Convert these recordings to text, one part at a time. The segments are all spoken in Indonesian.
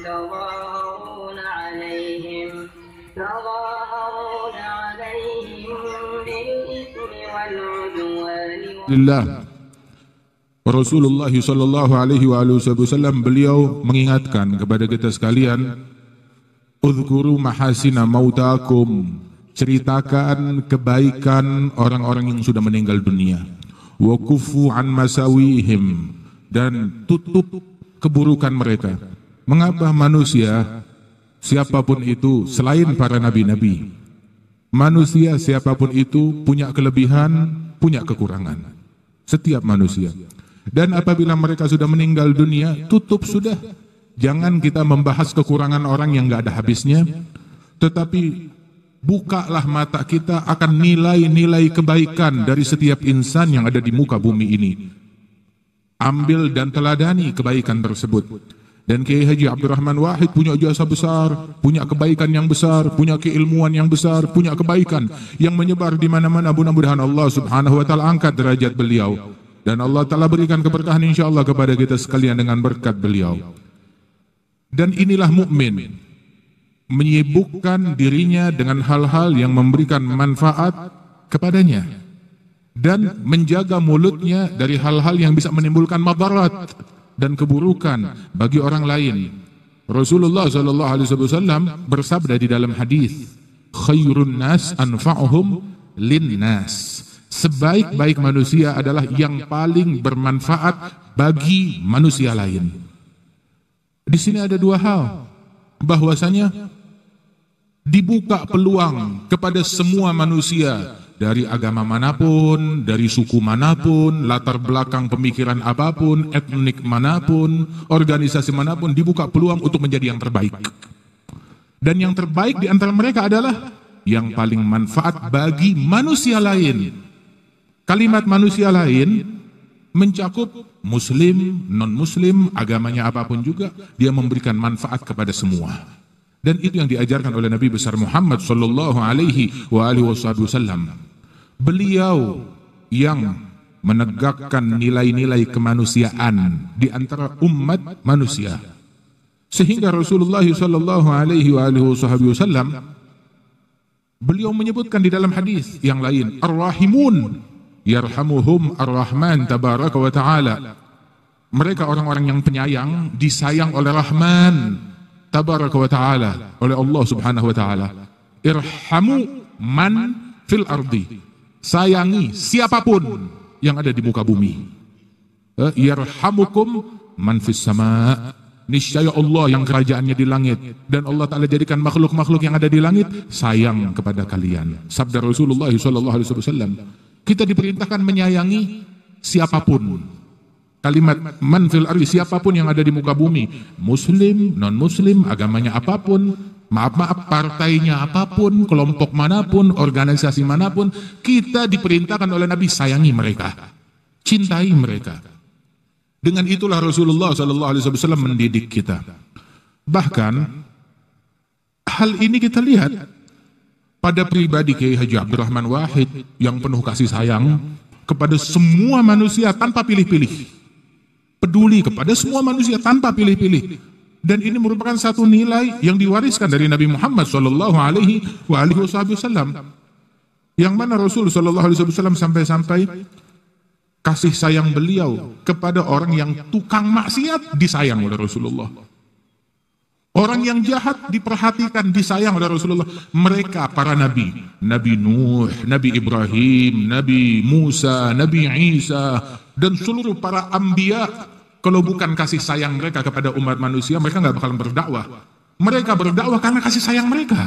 تظاهرون عليهم بالإثم والعدوان Lillah. Rasulullah sallallahu alaihi wasallam beliau mengingatkan kepada kita sekalian, "Udzkuru mahasina mautakum." Ceritakan kebaikan orang-orang yang sudah meninggal dunia. Wa kufu an masawihim, dan tutup keburukan mereka. Mengapa manusia siapapun itu selain para nabi-nabi, manusia siapapun itu punya kelebihan, punya kekurangan. Setiap manusia. Dan apabila mereka sudah meninggal dunia, tutup sudah. Jangan kita membahas kekurangan orang yang gak ada habisnya, tetapi bukalah mata kita akan nilai-nilai kebaikan dari setiap insan yang ada di muka bumi ini. Ambil dan teladani kebaikan tersebut. Dan Kiai Haji Abdurrahman Wahid punya jasa besar, punya kebaikan yang besar, punya keilmuan yang besar, punya kebaikan yang menyebar di mana-mana. Mudah-mudahan Allah Subhanahu wa taala angkat derajat beliau. Dan Allah Ta'ala berikan keberkahan insyaallah kepada kita sekalian dengan berkat beliau. Dan inilah mukmin, menyibukkan dirinya dengan hal-hal yang memberikan manfaat kepadanya dan menjaga mulutnya dari hal-hal yang bisa menimbulkan madarat dan keburukan bagi orang lain. Rasulullah sallallahu alaihi wasallam bersabda di dalam hadis, "Khairun nas anfa'uhum linnas." Sebaik-baik manusia adalah yang paling bermanfaat bagi manusia lain. Di sini ada dua hal, bahwasanya dibuka peluang kepada semua manusia dari agama manapun, dari suku manapun, latar belakang pemikiran apapun, etnik manapun, organisasi manapun, dibuka peluang untuk menjadi yang terbaik. Dan yang terbaik di antara mereka adalah yang paling manfaat bagi manusia lain. Kalimat manusia lain mencakup muslim, non-muslim, agamanya apapun juga, dia memberikan manfaat kepada semua. Dan itu yang diajarkan oleh Nabi besar Muhammad sallallahu alaihi wasallam. Beliau yang menegakkan nilai-nilai kemanusiaan di antara umat manusia. Sehingga Rasulullah sallallahu alaihi wasallam beliau menyebutkan di dalam hadis yang lain, "Ar-rahimun yarhamuhum ar-Rahman tabaraka wa ta'ala." Mereka orang-orang yang penyayang, disayang oleh Rahman tabaraka wa ta'ala, oleh Allah subhanahu wa ta'ala. Irhamu man fil ardi. Sayangi siapapun yang ada di muka bumi. Yarhamukum man fis sama. Niscaya Allah yang kerajaannya di langit, dan Allah Ta'ala jadikan makhluk-makhluk yang ada di langit sayang kepada kalian. Sabda Rasulullah SAW. Kita diperintahkan menyayangi siapapun. Kalimat man fil ardi, siapapun yang ada di muka bumi, muslim, non-muslim, agamanya apapun, maaf, partainya apapun, kelompok manapun, organisasi manapun, kita diperintahkan oleh Nabi sayangi mereka, cintai mereka. Dengan itulah Rasulullah SAW mendidik kita. Bahkan hal ini kita lihat pada pribadi Kiai Haji Abdurrahman Wahid yang penuh kasih sayang kepada semua manusia tanpa pilih-pilih. Peduli kepada semua manusia tanpa pilih-pilih. Dan ini merupakan satu nilai yang diwariskan dari Nabi Muhammad SAW. Yang mana Rasul SAW sampai-sampai kasih sayang beliau kepada orang yang tukang maksiat disayang oleh Rasulullah. Orang yang jahat diperhatikan, disayang oleh Rasulullah. Mereka para nabi, Nabi Nuh, Nabi Ibrahim, Nabi Musa, Nabi Isa, dan seluruh para anbiya, kalau bukan kasih sayang mereka kepada umat manusia, mereka nggak bakal berdakwah. Mereka berdakwah karena kasih sayang mereka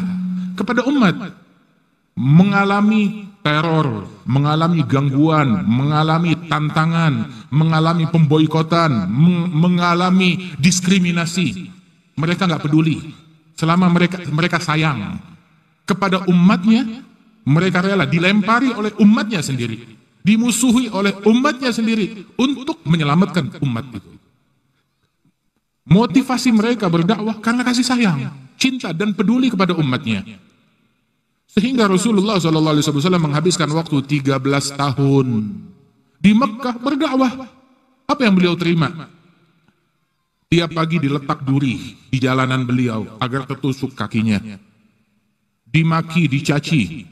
kepada umat. Mengalami teror, mengalami gangguan, mengalami tantangan, mengalami pemboikotan, mengalami diskriminasi. Mereka nggak peduli. Selama mereka sayang kepada umatnya, mereka rela dilempari oleh umatnya sendiri, dimusuhi oleh umatnya sendiri untuk menyelamatkan umat itu. Motivasi mereka berdakwah karena kasih sayang, cinta dan peduli kepada umatnya. Sehingga Rasulullah SAW menghabiskan waktu 13 tahun di Mekah berdakwah. Apa yang beliau terima? Tiap pagi diletak duri di jalanan beliau agar tertusuk kakinya. Dimaki, dicaci.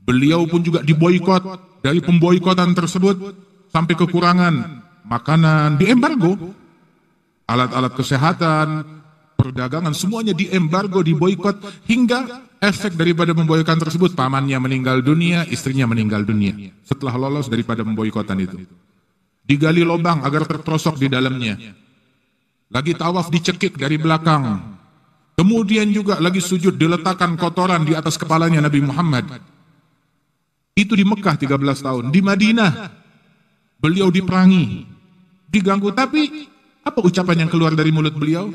Beliau pun juga diboikot. Dari pemboikotan tersebut sampai kekurangan makanan, diembargo. Alat-alat kesehatan, perdagangan, semuanya diembargo, diboikot, hingga efek daripada pemboikotan tersebut, pamannya meninggal dunia, istrinya meninggal dunia setelah lolos daripada pemboikotan itu. Digali lubang agar terperosok di dalamnya. Lagi tawaf dicekik dari belakang. Kemudian juga lagi sujud diletakkan kotoran di atas kepalanya Nabi Muhammad. Itu di Mekah 13 tahun. Di Madinah beliau diperangi, diganggu, tapi apa ucapan yang keluar dari mulut beliau?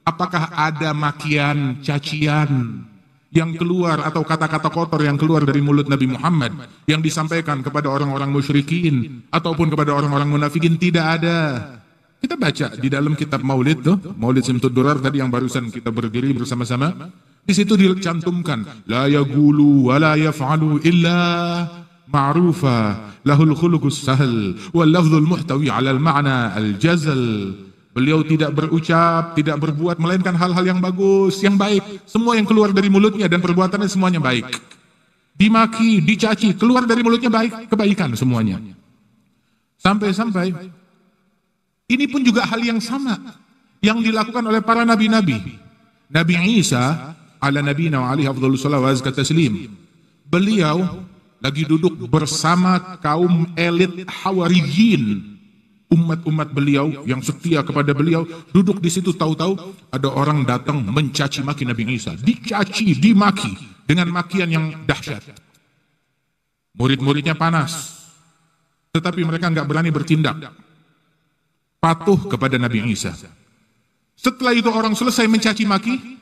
Apakah ada makian, cacian yang keluar atau kata-kata kotor yang keluar dari mulut Nabi Muhammad yang disampaikan kepada orang-orang musyrikin ataupun kepada orang-orang munafikin? Tidak ada. Kita baca di dalam kitab Maulid tuh, Maulid Simtud Durar tadi yang barusan kita berdiri bersama-sama. Di situ dicantumkan la yaqulu wa la yaf'alu illa ma'rufa lahul khuluqus sahl wal lafzul muhtawi 'ala al ma'na al jazal. Beliau tidak berucap, tidak berbuat melainkan hal-hal yang bagus, yang baik. Semua yang keluar dari mulutnya dan perbuatannya semuanya baik. Dimaki, dicaci, keluar dari mulutnya baik, kebaikan semuanya. Sampai-sampai ini pun juga hal yang sama yang dilakukan oleh para nabi-nabi. Nabi Isa ala nabiyina wa alaihi afdhalus salawat wa azka taslim. Beliau lagi duduk bersama kaum elit Hawariyin, umat-umat beliau yang setia kepada beliau, duduk di situ, tahu-tahu ada orang datang mencaci maki Nabi Isa, dicaci, dimaki dengan makian yang dahsyat. Murid-muridnya panas, tetapi mereka nggak berani bertindak, patuh kepada Nabi Isa. Setelah itu orang selesai mencaci maki,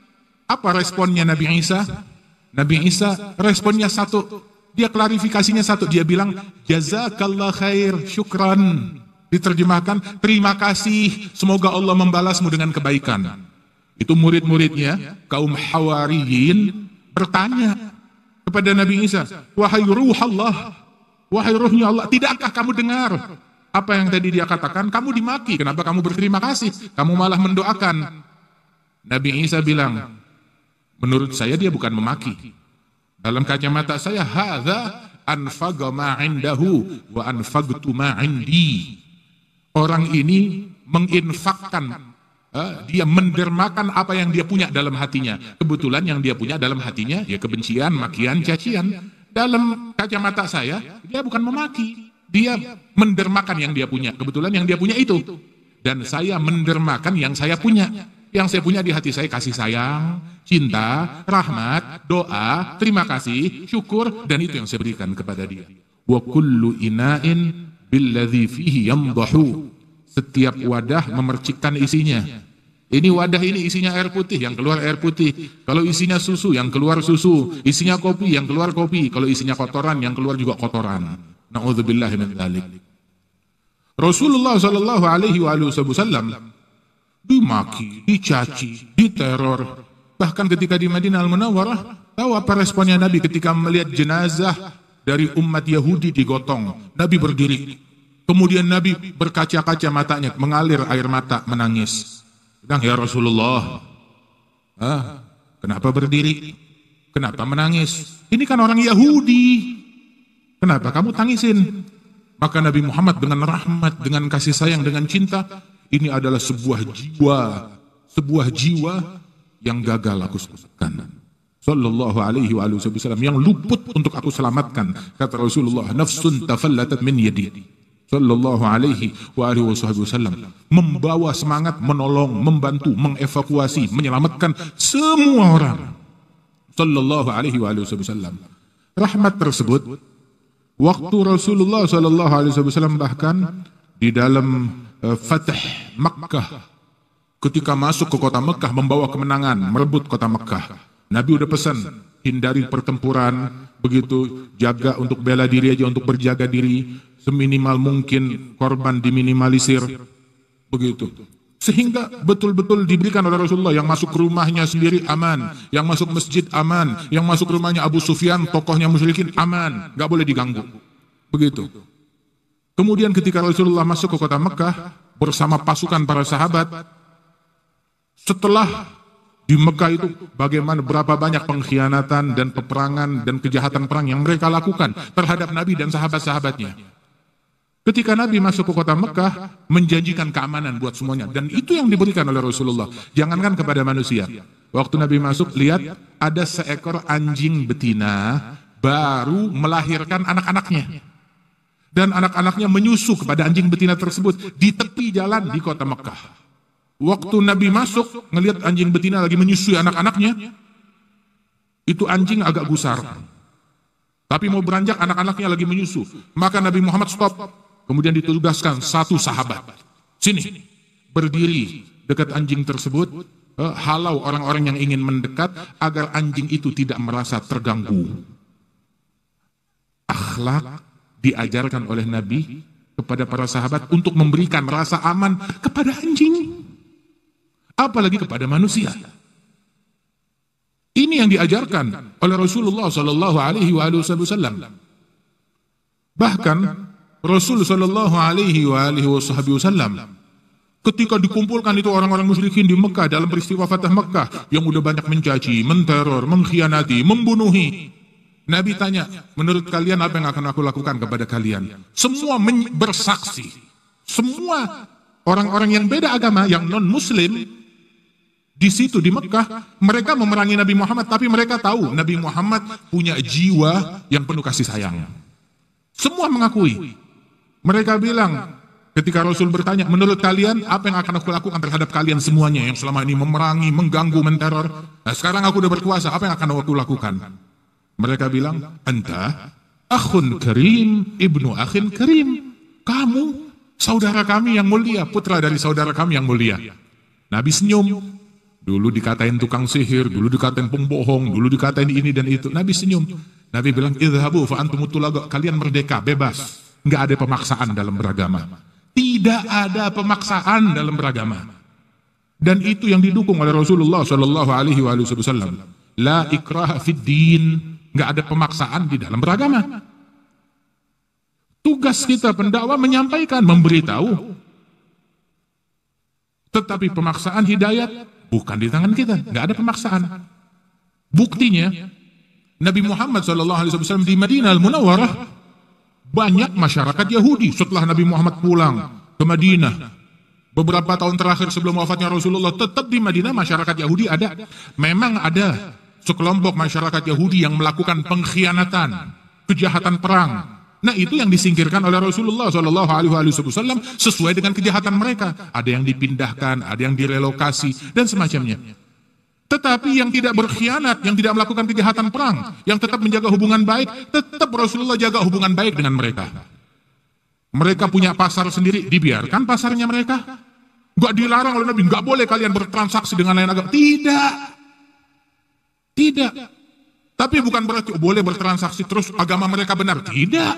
apa responnya Nabi Isa? Nabi Isa responnya satu, dia klarifikasinya satu, dia bilang jazakallah khair, syukran. Diterjemahkan, terima kasih, semoga Allah membalasmu dengan kebaikan. Itu murid-muridnya, kaum Hawariyin, bertanya kepada Nabi Isa, wahai ruh Allah, wahai ruhnya Allah, tidakkah kamu dengar apa yang tadi dia katakan? Kamu dimaki, kenapa kamu berterima kasih? Kamu malah mendoakan. Nabi Isa bilang, menurut saya dia bukan memaki. Dalam kacamata saya, hadza anfaqa ma 'indahu wa anfaqtu ma 'indi. Orang ini menginfakkan, dia mendermakan apa yang dia punya dalam hatinya. Kebetulan yang dia punya dalam hatinya ya kebencian, makian, cacian. Dalam kacamata saya, dia bukan memaki, dia mendermakan yang dia punya. Kebetulan yang dia punya itu. Dan saya mendermakan yang saya punya. Yang saya punya di hati saya kasih sayang, cinta, rahmat, doa, terima kasih, syukur, dan itu yang saya berikan kepada dia. Wa kullu ina'in billadzi fihi yamdahu. Setiap wadah memercikkan isinya. Ini wadah ini isinya air putih, yang keluar air putih. Kalau isinya susu, yang keluar susu. Isinya kopi, yang keluar kopi. Kalau isinya kotoran, yang keluar juga kotoran. Na'udzubillahi min dzalik. Rasulullah sallallahu alaihi wasallam dimaki, dicaci, diteror. Bahkan ketika di Madinah Al-Munawwarah, tahu apa responnya Nabi ketika melihat jenazah dari umat Yahudi digotong? Nabi berdiri. Kemudian Nabi berkaca-kaca matanya, mengalir air mata, menangis. Bilang, ya Rasulullah, kenapa berdiri? Kenapa menangis? Ini kan orang Yahudi. Kenapa kamu tangisin? Maka Nabi Muhammad dengan rahmat, dengan kasih sayang, dengan cinta, ini adalah sebuah jiwa yang gagal aku selamatkan. Sallallahu alaihi wasallam, yang luput untuk aku selamatkan. Kata Rasulullah, nafsun tafallatat min yadi. Sallallahu alaihi wasallam, membawa semangat, menolong, membantu, mengevakuasi, menyelamatkan semua orang. Sallallahu alaihi wasallam. Rahmat tersebut, waktu Rasulullah sallallahu alaihi wasallam bahkan di dalam Fatih Makkah, ketika masuk ke kota Mekah membawa kemenangan, merebut kota Mekah, Nabi udah pesan, hindari pertempuran, begitu, jaga untuk bela diri aja, untuk berjaga diri, seminimal mungkin korban diminimalisir, begitu. Sehingga betul-betul diberikan oleh Rasulullah, yang masuk ke rumahnya sendiri aman, yang masuk masjid aman, yang masuk ke rumahnya Abu Sufyan, tokohnya musyrikin aman, gak boleh diganggu. Begitu. Kemudian ketika Rasulullah masuk ke kota Mekah, bersama pasukan para sahabat. Setelah di Mekah itu bagaimana berapa banyak pengkhianatan dan peperangan dan kejahatan perang yang mereka lakukan terhadap Nabi dan sahabat-sahabatnya. Ketika Nabi masuk ke kota Mekah, menjanjikan keamanan buat semuanya. Dan itu yang diberikan oleh Rasulullah. Jangankan kepada manusia. Waktu Nabi masuk, lihat ada seekor anjing betina baru melahirkan anak-anaknya. Dan anak-anaknya menyusu kepada anjing betina tersebut di tepi jalan di kota Mekah. Waktu Nabi masuk, ngelihat anjing betina lagi menyusui anak-anaknya, itu anjing agak gusar. Tapi mau beranjak, anak-anaknya lagi menyusu. Maka Nabi Muhammad stop. Kemudian ditugaskan satu sahabat. Sini, berdiri dekat anjing tersebut, halau orang-orang yang ingin mendekat, agar anjing itu tidak merasa terganggu. Akhlak diajarkan oleh Nabi kepada para sahabat untuk memberikan rasa aman kepada anjing. Apalagi kepada manusia. Ini yang diajarkan oleh Rasulullah Shallallahu Alaihi Wasallam. Bahkan Rasul Shallallahu Alaihi Wasallam ketika dikumpulkan itu orang-orang musyrikin di Mekah dalam peristiwa Fatah Mekah yang udah banyak mencaci, menteror, mengkhianati, membunuhi. Nabi tanya, menurut kalian apa yang akan aku lakukan kepada kalian? Semua bersaksi. Semua orang-orang yang beda agama, yang non-muslim, di situ di Mekah, mereka memerangi Nabi Muhammad, tapi mereka tahu Nabi Muhammad punya jiwa yang penuh kasih sayang. Semua mengakui. Mereka bilang, ketika Rasul bertanya, menurut kalian apa yang akan aku lakukan terhadap kalian semuanya yang selama ini memerangi, mengganggu, menteror? Nah, sekarang aku udah berkuasa, apa yang akan aku lakukan? Mereka bilang, anta akhun karim, ibnu akhin karim. Kamu saudara kami yang mulia, putra dari saudara kami yang mulia. Nabi senyum. Dulu dikatain tukang sihir, dulu dikatain pembohong, dulu dikatain ini dan itu. Nabi senyum. Nabi bilang, idhabu fa antum tulaqa, kalian merdeka, bebas. Enggak ada pemaksaan dalam beragama. Tidak ada pemaksaan dalam beragama. Dan itu yang didukung oleh Rasulullah Shallallahu Alaihi Wasallam. La ikraha fid din, enggak ada pemaksaan di dalam beragama. Tugas kita pendakwah menyampaikan, memberitahu. Tetapi pemaksaan hidayat bukan di tangan kita, nggak ada pemaksaan. Buktinya, Nabi Muhammad SAW di Madinah Al-Munawwarah, banyak masyarakat Yahudi setelah Nabi Muhammad pulang ke Madinah. Beberapa tahun terakhir sebelum wafatnya Rasulullah, tetap di Madinah masyarakat Yahudi ada. Memang ada sekelompok masyarakat Yahudi yang melakukan pengkhianatan, kejahatan perang. Nah, itu yang disingkirkan oleh Rasulullah SAW sesuai dengan kejahatan mereka. Ada yang dipindahkan, ada yang direlokasi, dan semacamnya. Tetapi yang tidak berkhianat, yang tidak melakukan kejahatan perang, yang tetap menjaga hubungan baik, tetap Rasulullah jaga hubungan baik dengan mereka. Mereka punya pasar sendiri, dibiarkan pasarnya mereka. Gak dilarang oleh Nabi, gak boleh kalian bertransaksi dengan lain agama. Tidak. Tidak. Tapi bukan berarti boleh bertransaksi terus agama mereka benar. Tidak.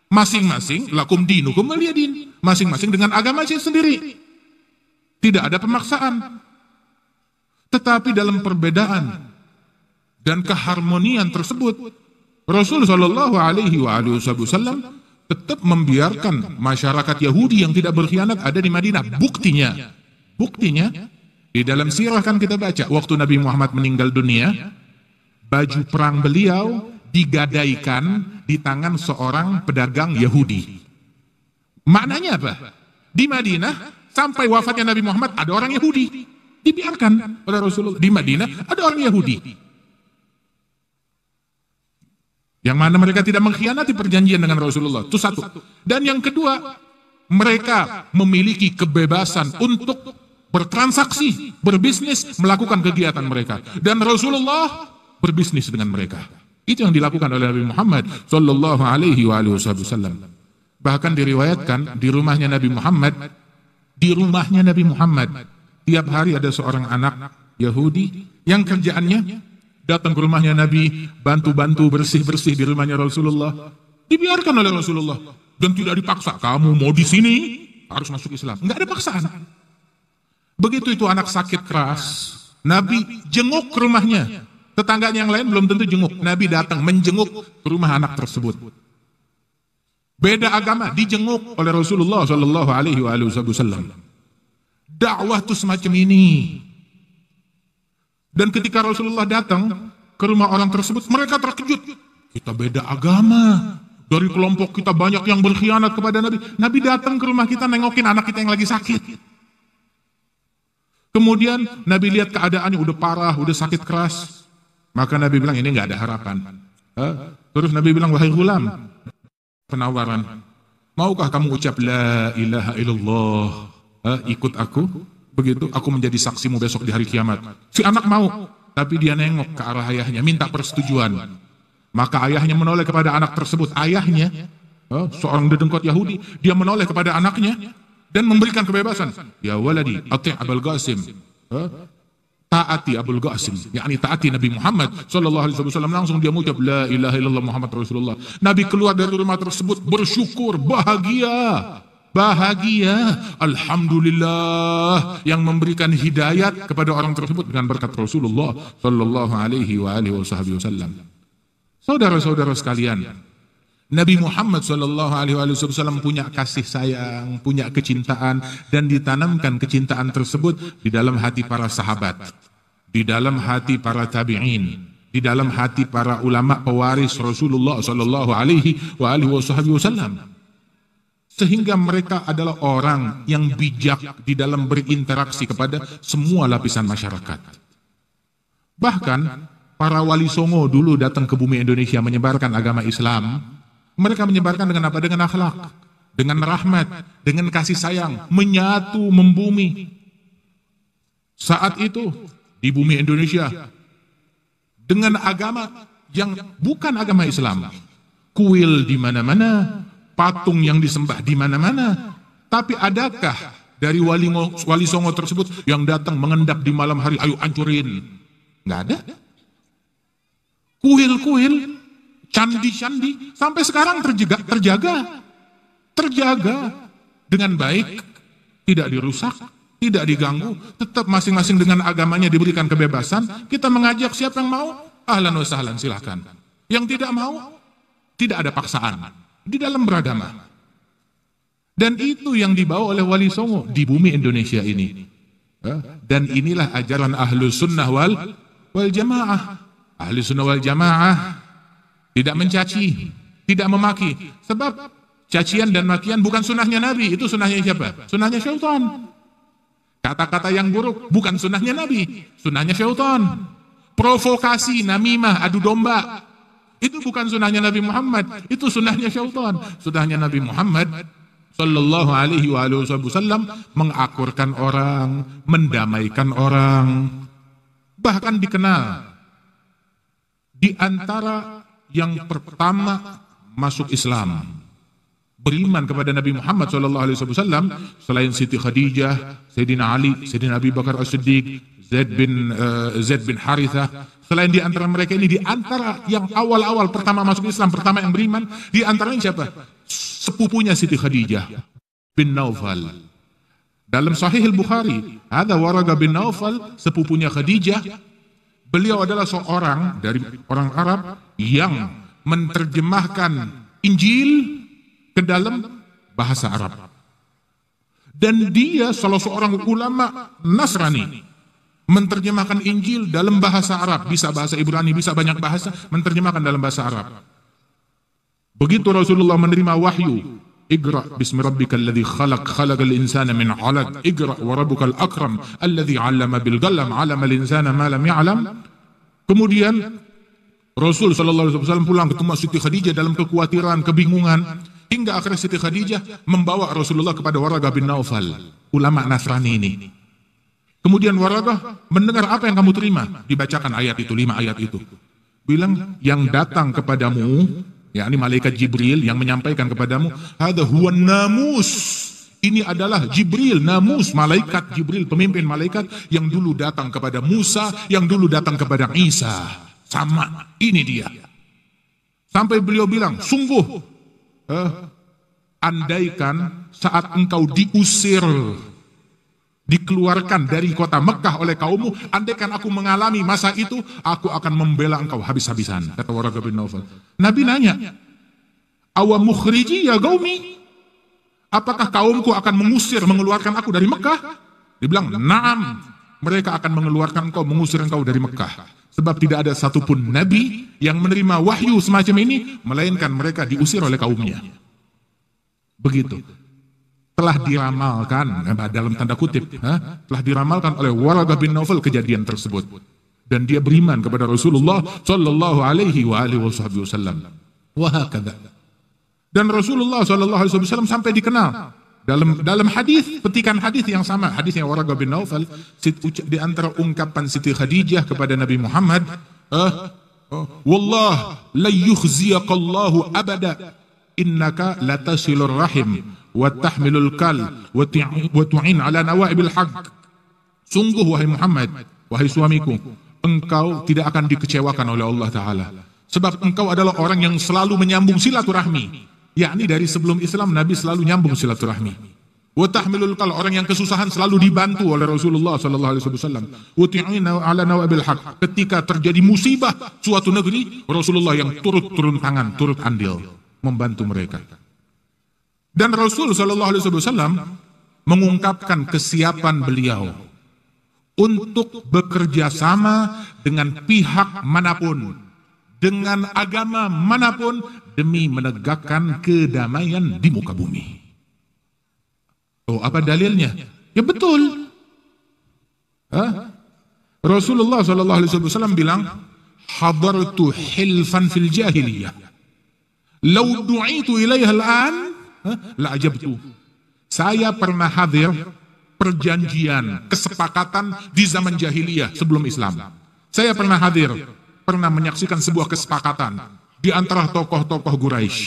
Masing-masing lakum dinukum waliyadin. Masing-masing dengan agamanya sendiri. Tidak ada pemaksaan. Tetapi dalam perbedaan dan keharmonian tersebut, Rasul Shallallahu Alaihi Wasallam tetap membiarkan masyarakat Yahudi yang tidak berkhianat ada di Madinah. Buktinya di dalam sirah kan kita baca waktu Nabi Muhammad meninggal dunia, baju perang beliau digadaikan di tangan seorang pedagang Yahudi. Maknanya apa? Di Madinah sampai wafatnya Nabi Muhammad ada orang Yahudi. Dibiarkan oleh Rasulullah. Di Madinah ada orang Yahudi. Yang mana mereka tidak mengkhianati perjanjian dengan Rasulullah. Itu satu. Dan yang kedua, mereka memiliki kebebasan untuk bertransaksi, berbisnis, melakukan kegiatan mereka. Dan Rasulullah berbisnis dengan mereka. Itu yang dilakukan oleh Nabi Muhammad sallallahu alaihi wasallam. Bahkan diriwayatkan di rumahnya Nabi Muhammad, tiap hari ada seorang anak Yahudi yang kerjaannya datang ke rumahnya Nabi, bantu-bantu bersih-bersih di rumahnya Rasulullah. Dibiarkan oleh Rasulullah dan tidak dipaksa. Kamu mau di sini harus masuk Islam. Enggak ada paksaan. Begitu itu anak sakit keras, Nabi jenguk ke rumahnya. Tetangganya yang lain belum tentu jenguk. Nabi datang menjenguk ke rumah anak tersebut. Beda agama dijenguk oleh Rasulullah Shallallahu Alaihi Wasallam. Dakwah tuh semacam ini. Dan ketika Rasulullah datang ke rumah orang tersebut, mereka terkejut. Kita beda agama. Dari kelompok kita banyak yang berkhianat kepada Nabi. Nabi datang ke rumah kita nengokin anak kita yang lagi sakit. Kemudian Nabi lihat keadaannya udah parah, udah sakit keras. Maka Nabi bilang ini nggak ada harapan. Terus Nabi bilang, wahai gulam, penawaran, maukah kamu ucap la ilaha illallah, ikut aku, begitu aku menjadi saksimu besok di hari kiamat. Si anak mau, tapi dia nengok ke arah ayahnya, minta persetujuan. Maka ayahnya menoleh kepada anak tersebut. Ayahnya, seorang dedengkot Yahudi, dia menoleh kepada anaknya dan memberikan kebebasan. Ya waladi, ati' Abul Qasim, taati Abul Qasim, yakni taati Nabi Muhammad sallallahu alaihi wasallam. Langsung dia mengucap la ilaha illallah Muhammad Rasulullah. Nabi keluar dari rumah tersebut bersyukur, bahagia. Alhamdulillah yang memberikan hidayat kepada orang tersebut dengan berkat Rasulullah sallallahu alaihi wasallam. Saudara-saudara sekalian, Nabi Muhammad SAW punya kasih sayang, punya kecintaan, dan ditanamkan kecintaan tersebut di dalam hati para sahabat, di dalam hati para tabi'in, di dalam hati para ulama pewaris Rasulullah SAW. Sehingga mereka adalah orang yang bijak di dalam berinteraksi kepada semua lapisan masyarakat. Bahkan para wali songo dulu datang ke bumi Indonesia menyebarkan agama Islam. Mereka menyebarkan dengan apa? Dengan akhlak, dengan rahmat, dengan kasih sayang, menyatu, membumi. Saat itu di bumi Indonesia dengan agama yang bukan agama Islam, kuil di mana-mana, patung yang disembah di mana-mana. Tapi adakah dari wali songo tersebut yang datang mengendap di malam hari, ayo hancurin? Nggak ada. Kuil-kuil, candi-candi sampai sekarang terjaga dengan baik, tidak dirusak, tidak diganggu, tetap masing-masing dengan agamanya diberikan kebebasan. Kita mengajak siapa yang mau, ahlan wa sahlan, silahkan. Yang tidak mau, tidak ada paksaan di dalam beragama. Dan itu yang dibawa oleh wali songo di bumi Indonesia ini. Dan inilah ajaran Ahlus Sunnah wal Jamaah. Ahli Sunnah wal Jamaah tidak mencaci, tidak memaki. Sebab cacian dan makian bukan sunnahnya Nabi, itu sunnahnya siapa? Sunnahnya syaitan. Kata-kata yang buruk bukan sunnahnya Nabi, sunnahnya syaitan. Provokasi, namimah, adu domba, itu bukan sunnahnya Nabi Muhammad, itu sunnahnya syaitan. Sunnahnya Nabi Muhammad sallallahu alaihi wasallam mengakurkan orang, mendamaikan orang. Bahkan dikenal di antara yang pertama masuk Islam, beriman kepada Nabi Muhammad SAW, selain Siti Khadijah, Sayyidina Ali, Sayyidina Abi Bakar As-Siddiq, Zaid bin Harithah. Selain di antara mereka ini, di antara yang awal-awal pertama masuk Islam, pertama yang beriman, di antaranya siapa? Sepupunya Siti Khadijah bin Naufal. Dalam Sahih Al-Bukhari, ada Waraqa bin Naufal, sepupunya Khadijah. Beliau adalah seorang dari orang Arab yang menerjemahkan Injil ke dalam bahasa Arab. Dan dia salah seorang ulama Nasrani, menerjemahkan Injil dalam bahasa Arab, bisa bahasa Ibrani, bisa banyak bahasa, menerjemahkan dalam bahasa Arab. Begitu Rasulullah menerima wahyu, Iqra bismi rabbikal ladzi khalaq, khalaqal insana min 'alaq, Iqra wa rabbukal akram alladzi 'allama bil qalam, 'allamal insana ma lam ya'lam. Kemudian Rasul sallallahu alaihi wasallam pulang ketemu Siti Khadijah dalam kekhawatiran, kebingungan, hingga akhirnya Siti Khadijah membawa Rasulullah kepada Waraqah bin Naufal, ulama Nasrani ini. Kemudian Waraqah mendengar apa yang kamu terima, dibacakan ayat itu, 5 ayat itu. Bilang, yang datang kepadamu, yakni malaikat Jibril yang menyampaikan kepadamu, hadza huwan namus. Ini adalah Jibril, namus, malaikat Jibril, pemimpin malaikat yang dulu datang kepada Musa, yang dulu datang kepada Isa. Sama, ini dia. Sampai beliau bilang, sungguh, andaikan saat engkau diusir, dikeluarkan dari kota Mekah oleh kaummu, andaikan aku mengalami masa itu, aku akan membela engkau habis-habisan, kata Waraqah bin Naufal. Nabi nanya, Awa mukhriji ya qaumi. Apakah kaumku akan mengusir, mengeluarkan aku dari Mekah? Dia bilang, "Na'am." Mereka akan mengeluarkan engkau, mengusir engkau dari Mekah. Sebab tidak ada satupun nabi yang menerima wahyu semacam ini, melainkan mereka diusir oleh kaumnya. Begitu. Telah diramalkan, dalam tanda kutip, telah diramalkan oleh Waraqah bin Naufal kejadian tersebut. Dan dia beriman kepada Rasulullah sallallahu alaihi wasallam. Wahakadha. Dan Rasulullah sallallahu alaihi wasallam sampai dikenal dalam hadis, petikan hadis yang sama, hadisnya Waraqah bin Naufal, di antara ungkapan Siti Khadijah kepada Nabi Muhammad, "Wallah la yukhziyaqallahu abada, innaka latasilur rahim wa tahmilul kal wa tu'in ala nawaibil haq." Sungguh wahai Muhammad, wahai suamiku, engkau tidak akan dikecewakan oleh Allah Ta'ala. Sebab engkau adalah orang yang selalu menyambung silaturahmi. Yakni dari sebelum Islam, Nabi selalu nyambung silaturahmi. Wa tahmilul kal, orang yang kesusahan selalu dibantu oleh Rasulullah sallallahu alaihi wasallam. Wa tu'ina ala nawabil haq, ketika terjadi musibah suatu negeri, Rasulullah yang turun tangan, turut andil membantu mereka. Dan Rasul sallallahu alaihi wasallam mengungkapkan kesiapan beliau untuk bekerja sama dengan pihak manapun, dengan agama manapun, demi menegakkan kedamaian di muka bumi. Oh, apa dalilnya? Ya betul. Rasulullah sallallahu alaihi wasallam bilang, "Hadartu hilfan fil jahiliyah. Law du'itu ilaiha al-an la ajabtu." Saya pernah hadir perjanjian, kesepakatan di zaman jahiliyah sebelum Islam. Saya pernah hadir, pernah menyaksikan sebuah kesepakatan di antara tokoh-tokoh Quraisy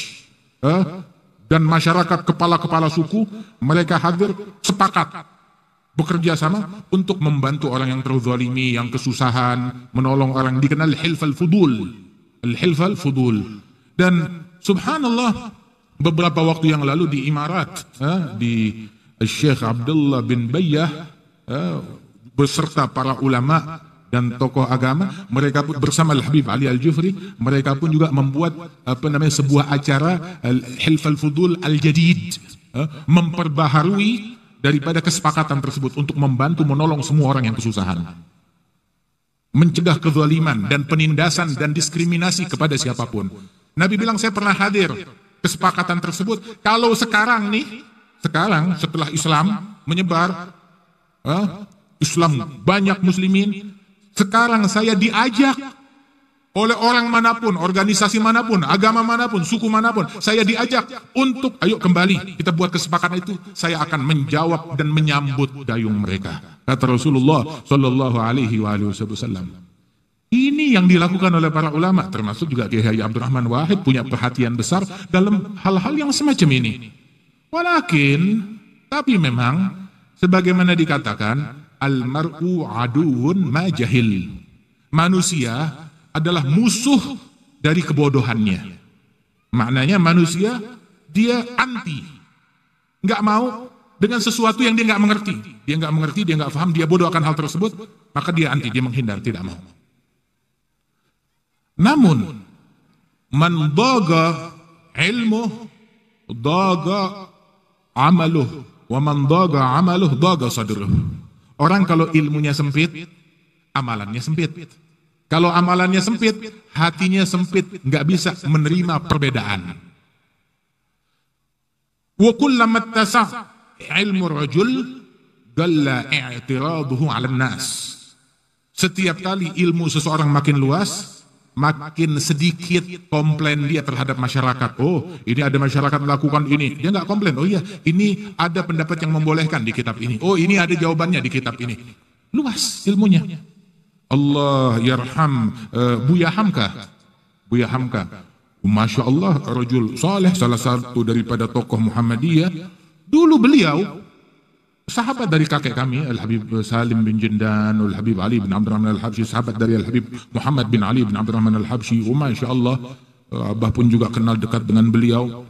dan masyarakat kepala-kepala suku. Mereka hadir sepakat bekerja sama untuk membantu orang yang terzalimi, yang kesusahan, menolong orang, dikenal hilfal fudul. Al-hilfal fudul. Dan subhanallah, beberapa waktu yang lalu di Imarat, di Syekh Abdullah bin Bayyah beserta para ulama dan tokoh agama, mereka pun bersama Al-Habib Ali Al-Jufri, mereka pun juga membuat sebuah acara Hilfal Fudul Al-Jadid, memperbaharui daripada kesepakatan tersebut untuk membantu menolong semua orang yang kesusahan, mencegah kezaliman dan penindasan dan diskriminasi kepada siapapun. Nabi bilang, saya pernah hadir kesepakatan tersebut. Kalau sekarang setelah Islam menyebar, Islam banyak muslimin, sekarang saya diajak oleh orang manapun, organisasi manapun, agama manapun, suku manapun, saya diajak untuk ayo kembali kita buat kesepakatan itu, saya akan menjawab dan menyambut dayung mereka, kata Rasulullah sallallahu alaihi wasallam. Ini yang dilakukan oleh para ulama, termasuk juga Kiai Abdurrahman Wahid punya perhatian besar dalam hal-hal yang semacam ini. Tapi memang sebagaimana dikatakan, al-mar'u aduun ma jahil. Manusia adalah musuh dari kebodohannya. Maknanya manusia dia anti, nggak mau dengan sesuatu yang dia nggak mengerti. Dia nggak mengerti, dia nggak paham, dia bodoh akan hal tersebut, maka dia anti, dia menghindar, tidak mau. Namun, man daga ilmuh, daga amaluh, wa man daga amaluh, daga sadruh. Orang kalau ilmunya sempit, amalannya sempit. Kalau amalannya sempit, hatinya sempit, nggak bisa menerima perbedaan. Wa kullama ittasa' ilmu rajul galla i'tiraduhu 'alan nas. Setiap kali ilmu seseorang makin luas, makin sedikit komplain dia terhadap masyarakat. Oh, ini ada masyarakat melakukan ini, dia nggak komplain. Oh iya, ini ada pendapat yang membolehkan di kitab ini. Oh, ini ada jawabannya di kitab ini. Luas ilmunya. Allah yarham Buya Hamka. Buya Hamka, Masya Allah, rajul saleh, salah satu daripada tokoh Muhammadiyah. Dulu beliau sahabat dari kakek kami, Al-Habib Salim bin Jindan, Al-Habib Ali bin Abdurrahman Al-Habsyi, sahabat dari Al-Habib Muhammad bin Ali bin Abdurrahman Al-Habsyi. Masya Allah, Abah pun juga kenal dekat dengan beliau.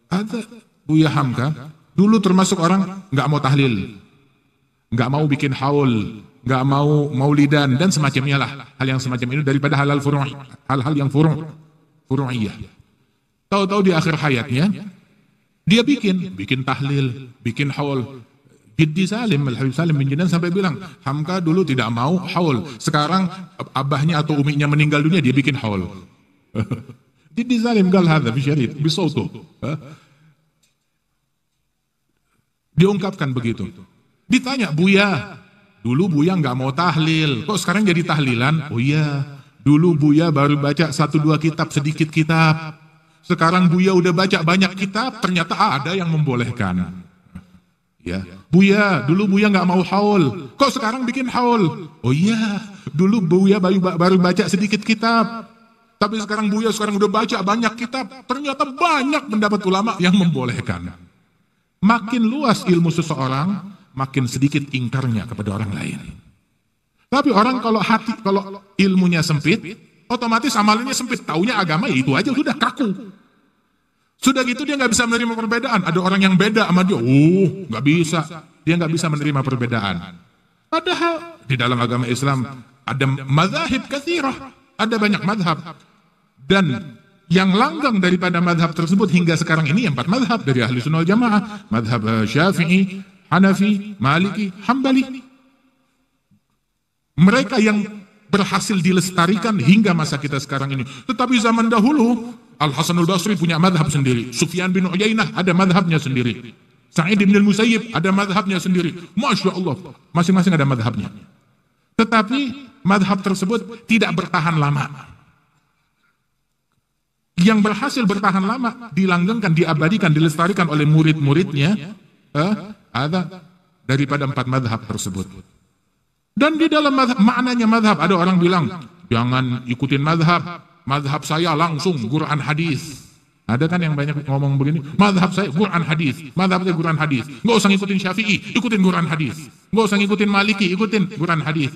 Ada Buya Hamka, dulu termasuk orang nggak mau tahlil, nggak mau bikin haul, nggak mau maulidan dan semacamnya lah, hal yang semacam ini daripada hal-hal yang furu'iyah. Tahu-tahu di akhir hayatnya, dia bikin tahlil, bikin haul. Jiddi Salim, Al-Habib Salim bin Jinan sampai bilang, Hamka dulu tidak mau haul. Sekarang abahnya atau uminya meninggal dunia, dia bikin haul. Jiddi Salim gal hadha fi syarid, bisautuh. Diungkapkan begitu. Ditanya, Buya, dulu Buya nggak mau tahlil, kok sekarang jadi tahlilan? Oh iya, dulu Buya baru baca 1-2 kitab, sedikit kitab. Sekarang Buya udah baca banyak kitab, ternyata ada yang membolehkan. Ya, Buya, dulu Buya nggak mau haul, kok sekarang bikin haul? Oh iya, dulu Buya baru baca sedikit kitab, tapi sekarang Buya udah baca banyak kitab, ternyata banyak pendapat ulama yang membolehkan. Makin luas ilmu seseorang, makin sedikit ingkarnya kepada orang lain. Tapi orang kalau ilmunya sempit, otomatis amalannya sempit. Taunya agama ya itu aja, sudah kaku. Sudah gitu dia nggak bisa menerima perbedaan. Ada orang yang beda sama dia, nggak bisa. Dia nggak bisa menerima perbedaan. Padahal di dalam agama Islam ada mazhab katsirah, ada banyak mazhab. Dan yang langgang daripada mazhab tersebut hingga sekarang ini 4 mazhab dari ahli sunnah wal jamaah. Mazhab Syafi'i, Hanafi, Maliki, Hambali. Mereka yang berhasil dilestarikan hingga masa kita sekarang ini. Tetapi zaman dahulu, Al-Hasanul Basri punya mazhab sendiri. Sufyan bin Uyainah ada mazhabnya sendiri. Sa'id bin Al-Musayyib ada mazhabnya sendiri. Masya Allah, masing-masing ada mazhabnya. Tetapi mazhab tersebut tidak bertahan lama. Yang berhasil bertahan lama, dilanggengkan, diabadikan, dilestarikan oleh murid-muridnya, ada daripada 4 mazhab tersebut. Dan di dalam mazhab, maknanya mazhab, ada orang bilang, jangan ikutin mazhab saya langsung Quran hadis. Ada kan yang banyak ngomong begini, mazhab saya Quran hadis, mazhab saya Quran hadis. Nggak usah ngikutin Syafi'i, ikutin Quran hadis. Nggak usah ngikutin Maliki, ikutin Quran hadis.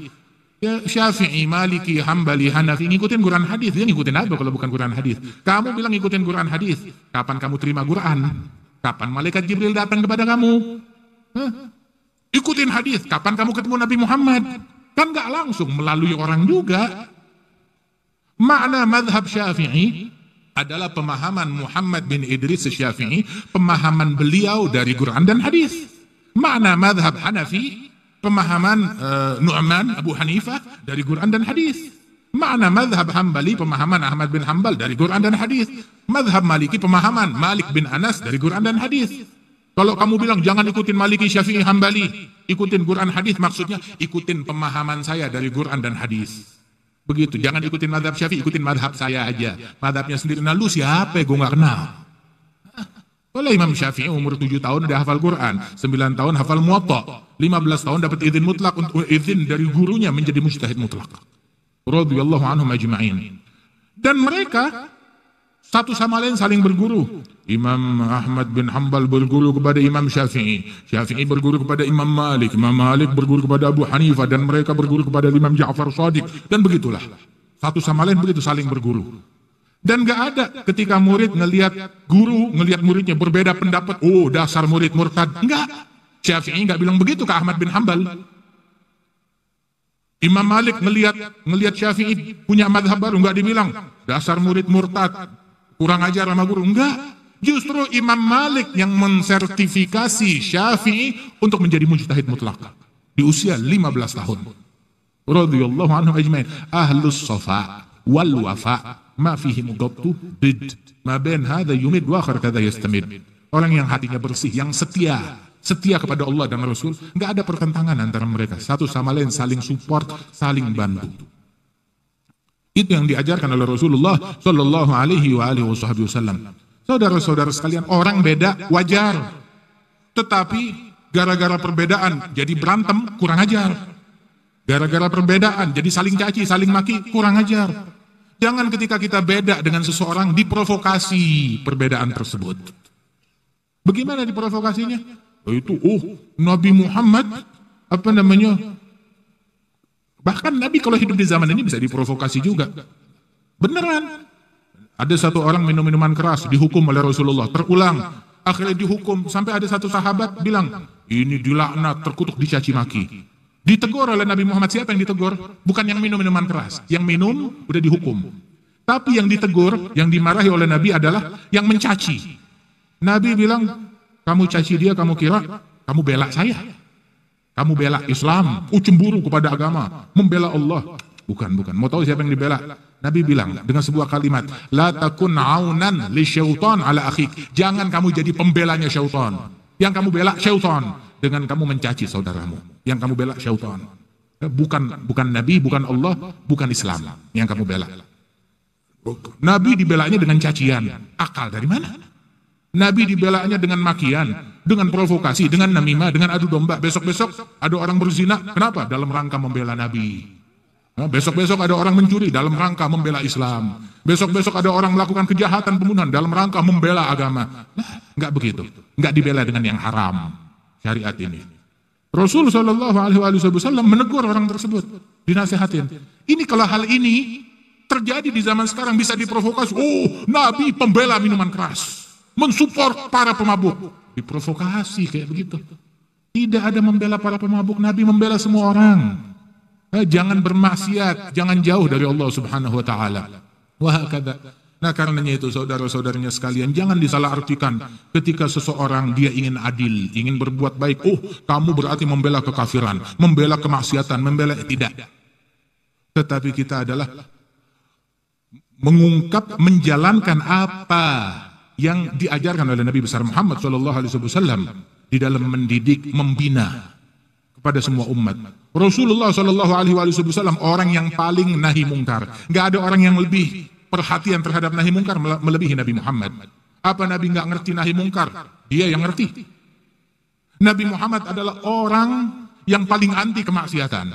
Ya, Syafi'i, Maliki, Hambali, Hanafi ngikutin Quran hadis. Dia ngikutin apa kalau bukan Quran hadis? Kamu bilang ngikutin Quran hadis. Kapan kamu terima Quran? Kapan malaikat Jibril datang kepada kamu? Ikutin hadis. Kapan kamu ketemu Nabi Muhammad? Kan nggak langsung, melalui orang juga. Makna mazhab Syafi'i adalah pemahaman Muhammad bin Idris Syafi'i, pemahaman beliau dari Quran dan hadis. Makna mazhab Hanafi, pemahaman Nu'man Abu Hanifah dari Quran dan hadis. Makna mazhab Hambali, pemahaman Ahmad bin Hambal dari Quran dan hadis. Mazhab Maliki, pemahaman Malik bin Anas dari Quran dan hadis. Kalau kamu bilang jangan ikutin Maliki, Syafi'i, Hambali, ikutin Quran hadis, maksudnya ikutin pemahaman saya dari Quran dan hadis. Begitu, jangan ikutin mazhab Syafi'i, ikutin mazhab saya aja. Mazhabnya sendiri, nah lu siapa? Gue gak kenal. Kalau Imam Syafi'i umur 7 tahun udah hafal Quran, 9 tahun hafal Muwatta, 15 tahun dapat izin mutlak untuk izin dari gurunya menjadi mujtahid mutlak. Radhiyallahu anhum ajma'in. Dan mereka satu sama lain saling berguru. Imam Ahmad bin Hambal berguru kepada Imam Syafi'i, Syafi'i berguru kepada Imam Malik, Imam Malik berguru kepada Abu Hanifah, dan mereka berguru kepada Imam Ja'far Shadiq, dan begitulah. Satu sama lain begitu saling berguru. Dan gak ada ketika murid ngelihat guru, ngelihat muridnya berbeda pendapat, oh dasar murid murtad. Enggak. Syafi'i gak bilang begitu ke Ahmad bin Hambal. Imam Malik ngelihat Syafi'i punya madhab baru, enggak dibilang dasar murid murtad, kurang ajar sama guru. Enggak. Justru Imam Malik yang mensertifikasi Syafi'i untuk menjadi mujtahid mutlak di usia 15 tahun. Radhiyallahu anhum ajma'in. Ahlus safa wal wafa ma fihi mudabtu bid ma bain hadha yumid wa akhar kadha yastamid. Orang yang hatinya bersih, yang setia kepada Allah dan Rasul, enggak ada pertentangan antara mereka, satu sama lain saling support, saling bantu. Itu yang diajarkan oleh Rasulullah sallallahu alaihi wasallam. Saudara-saudara sekalian, orang beda wajar. Tetapi gara-gara perbedaan jadi berantem, kurang ajar. Gara-gara perbedaan jadi saling caci, saling maki, kurang ajar. Jangan ketika kita beda dengan seseorang diprovokasi perbedaan tersebut. Bagaimana diprovokasinya? Itu Nabi Muhammad bahkan Nabi kalau hidup di zaman ini bisa diprovokasi juga. Beneran. Ada satu orang minum minuman keras, dihukum oleh Rasulullah, terulang. Akhirnya dihukum, sampai ada satu sahabat bilang, ini dilaknat, terkutuk, dicaci maki. Ditegur oleh Nabi Muhammad. Siapa yang ditegur? Bukan yang minum minuman keras. Yang minum udah dihukum. Tapi yang ditegur, yang dimarahi oleh Nabi adalah yang mencaci. Nabi bilang, kamu caci dia, kamu kira kamu bela saya. Kamu bela Islam, cemburu kepada agama, membela Allah. Bukan. Mau tahu siapa yang dibela? Nabi bilang dengan sebuah kalimat, la takun aunan li syaitan ala akhik. Jangan kamu jadi pembelanya syaitan. Yang kamu bela syaitan dengan kamu mencaci saudaramu. Yang kamu bela syaitan. Bukan Nabi, bukan Allah, bukan Islam yang kamu bela. Nabi dibelanya dengan cacian. Akal dari mana? Nabi dibelanya dengan makian, dengan provokasi, dengan namimah, dengan adu domba. Besok-besok ada orang berzina. Kenapa? Dalam rangka membela Nabi. Besok-besok ada orang mencuri dalam rangka membela Islam. Besok-besok ada orang melakukan kejahatan pembunuhan dalam rangka membela agama. Nah, enggak begitu. Enggak dibela dengan yang haram syariat ini. Rasul Shallallahu Alaihi Wasallam menegur orang tersebut, dinasihatin. Ini kalau hal ini terjadi di zaman sekarang bisa diprovokasi. Oh, Nabi pembela minuman keras, mensupport para pemabuk. Diprovokasi kayak begitu. Tidak ada membela para pemabuk. Nabi membela semua orang. Jangan bermaksiat, jangan jauh dari Allah Subhanahu wa taala. Wahakadha. Nah, karenanya itu saudara-saudaranya sekalian, jangan disalahartikan ketika seseorang dia ingin adil, ingin berbuat baik. Oh, kamu berarti membela kekafiran, membela kemaksiatan, membela tidak. Tetapi kita adalah mengungkap, menjalankan apa yang diajarkan oleh Nabi besar Muhammad SAW di dalam mendidik, membina kepada semua umat. Rasulullah SAW orang yang paling nahi mungkar. Gak ada orang yang lebih perhatian terhadap nahi mungkar melebihi Nabi Muhammad. Apa Nabi gak ngerti nahi mungkar? Dia yang ngerti. Nabi Muhammad adalah orang yang paling anti kemaksiatan.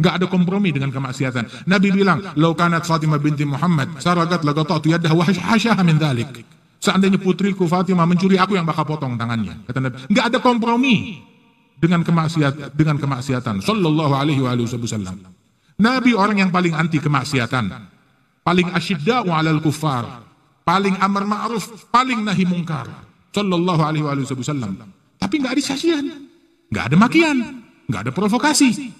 Gak ada kompromi dengan kemaksiatan. Nabi bilang, "Lau kanat Fatimah binti Muhammad saragat lagata'tu yaddaha wa hasyaha min dhalik." Seandainya putriku Fatimah mencuri, aku yang bakal potong tangannya. Kata Nabi, gak ada kompromi dengan kemaksiatan. Sallallahu alaihi wasallam. Nabi orang yang paling anti kemaksiatan, paling asyidda'u 'alal kuffar, paling amar ma'ruf, paling nahi mungkar. Sallallahu alaihi wasallam. Tapi enggak ada cacian, enggak ada makian, enggak ada provokasi,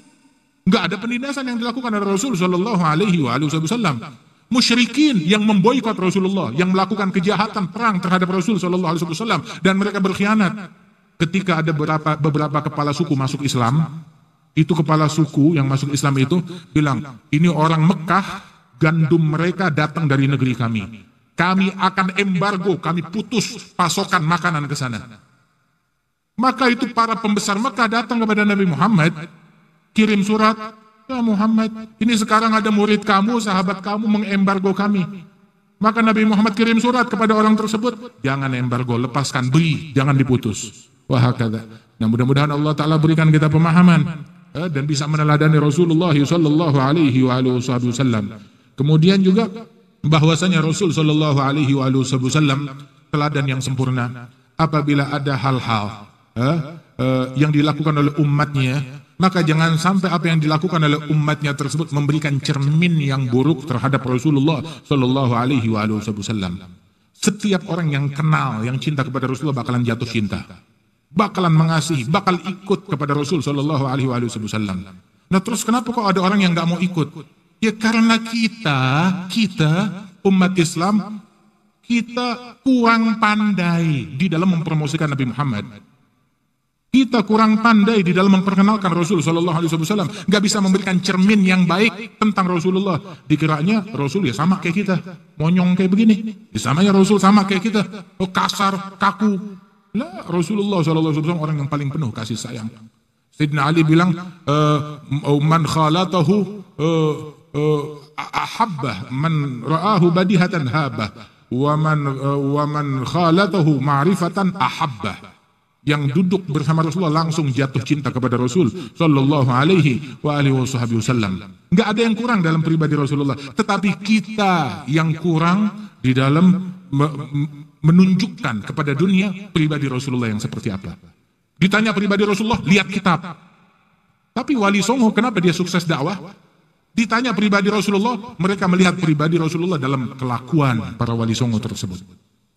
enggak ada penindasan yang dilakukan oleh Rasul sallallahu alaihi wasallam. Musyrikin yang memboikot Rasulullah, yang melakukan kejahatan perang terhadap Rasul sallallahu alaihi wasallam dan mereka berkhianat. Ketika ada beberapa kepala suku masuk Islam, itu kepala suku yang masuk Islam itu bilang, ini orang Mekah, gandum mereka datang dari negeri kami. Kami akan embargo, kami putus pasokan makanan ke sana. Maka itu para pembesar Mekah datang kepada Nabi Muhammad, kirim surat, ya Muhammad, ini sekarang ada murid kamu, sahabat kamu mengembargo kami. Maka Nabi Muhammad kirim surat kepada orang tersebut, jangan embargo, lepaskan, beri, jangan diputus. Wahakadha. Nah, mudah-mudahan Allah Ta'ala berikan kita pemahaman dan bisa meneladani Rasulullah Sallallahu Alaihi Wasallam. Kemudian juga bahwasanya Rasul Sallallahu Alaihi Wasallam teladan yang sempurna. Apabila ada hal-hal yang dilakukan oleh umatnya, maka jangan sampai apa yang dilakukan oleh umatnya tersebut memberikan cermin yang buruk terhadap Rasulullah Sallallahu Alaihi Wasallam. Setiap orang yang kenal, yang cinta kepada Rasulullah bakalan jatuh cinta, bakalan mengasihi, bakal ikut kepada Rasul Sallallahu Alaihi Wasallam. Nah, terus kenapa kok ada orang yang nggak mau ikut? Ya karena kita umat Islam, kita kurang pandai di dalam mempromosikan Nabi Muhammad. Kita kurang pandai di dalam memperkenalkan Rasul Sallallahu Alaihi Wasallam. Nggak bisa memberikan cermin yang baik tentang Rasulullah. Dikiranya Rasul ya sama kayak kita, monyong kayak begini. Samanya Rasul sama kayak kita, kasar, kaku. Lah, Rasulullah SAW orang yang paling penuh kasih sayang. Sayyidina Ali bilang, man khalatahu ahabbah, man ra'ahu badihatan habah, wa man khalatahu ma'rifatan ahabbah. Yang duduk bersama Rasulullah langsung jatuh cinta kepada Rasul Sallallahu Alaihi Wasallam. Enggak ada yang kurang dalam pribadi Rasulullah, tetapi kita yang kurang di dalam menunjukkan kepada dunia pribadi Rasulullah yang seperti apa. Ditanya pribadi Rasulullah, lihat kitab. Tapi Wali Songo kenapa dia sukses dakwah? Ditanya pribadi Rasulullah, mereka melihat pribadi Rasulullah dalam kelakuan para Wali Songo tersebut,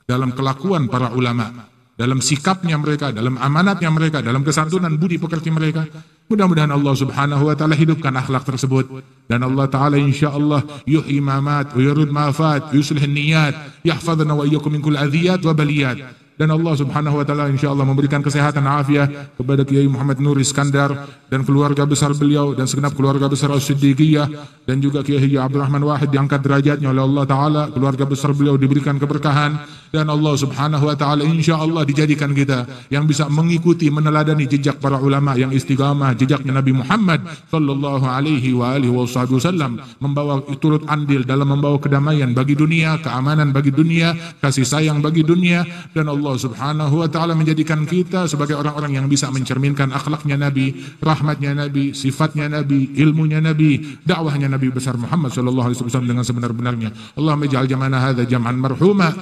dalam kelakuan para ulama, dalam sikapnya mereka, dalam amanatnya mereka, dalam kesantunan budi pekerti mereka. Mudah-mudahan Allah subhanahu wa ta'ala hidupkan akhlak tersebut. Dan Allah ta'ala insyaAllah yuhyi mamat, yurud mafat, yuslih niyat, yahfadna wa iyyakum min kulli adhiyat wa baliyat. Dan Allah subhanahu wa ta'ala insyaAllah memberikan kesehatan afiah kepada Kiai Muhammad Nur Iskandar dan keluarga besar beliau dan segenap keluarga besar As-Siddiqiyah, dan juga Kiai Haji Abdurrahman Wahid diangkat derajatnya oleh Allah ta'ala, keluarga besar beliau diberikan keberkahan, dan Allah subhanahu wa ta'ala insyaAllah dijadikan kita yang bisa mengikuti, meneladani jejak para ulama yang istiqamah, jejaknya Nabi Muhammad sallallahu alaihi wa alihi wasallam, membawa turut andil dalam membawa kedamaian bagi dunia, keamanan bagi dunia, kasih sayang bagi dunia. Dan Allah subhanahu wa ta'ala menjadikan kita sebagai orang-orang yang bisa mencerminkan akhlaknya Nabi, rahmatnya Nabi, sifatnya Nabi, ilmunya Nabi, dakwahnya Nabi besar Muhammad sallallahu alaihi wasallam dengan sebenar-benarnya. Allahumma ij'al jam'ana hadza jam'an marhuma.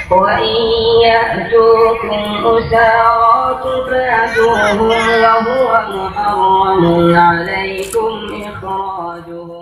وإن يأتوكم أسارى تفادوهم وهو محرم عليكم إخراجهم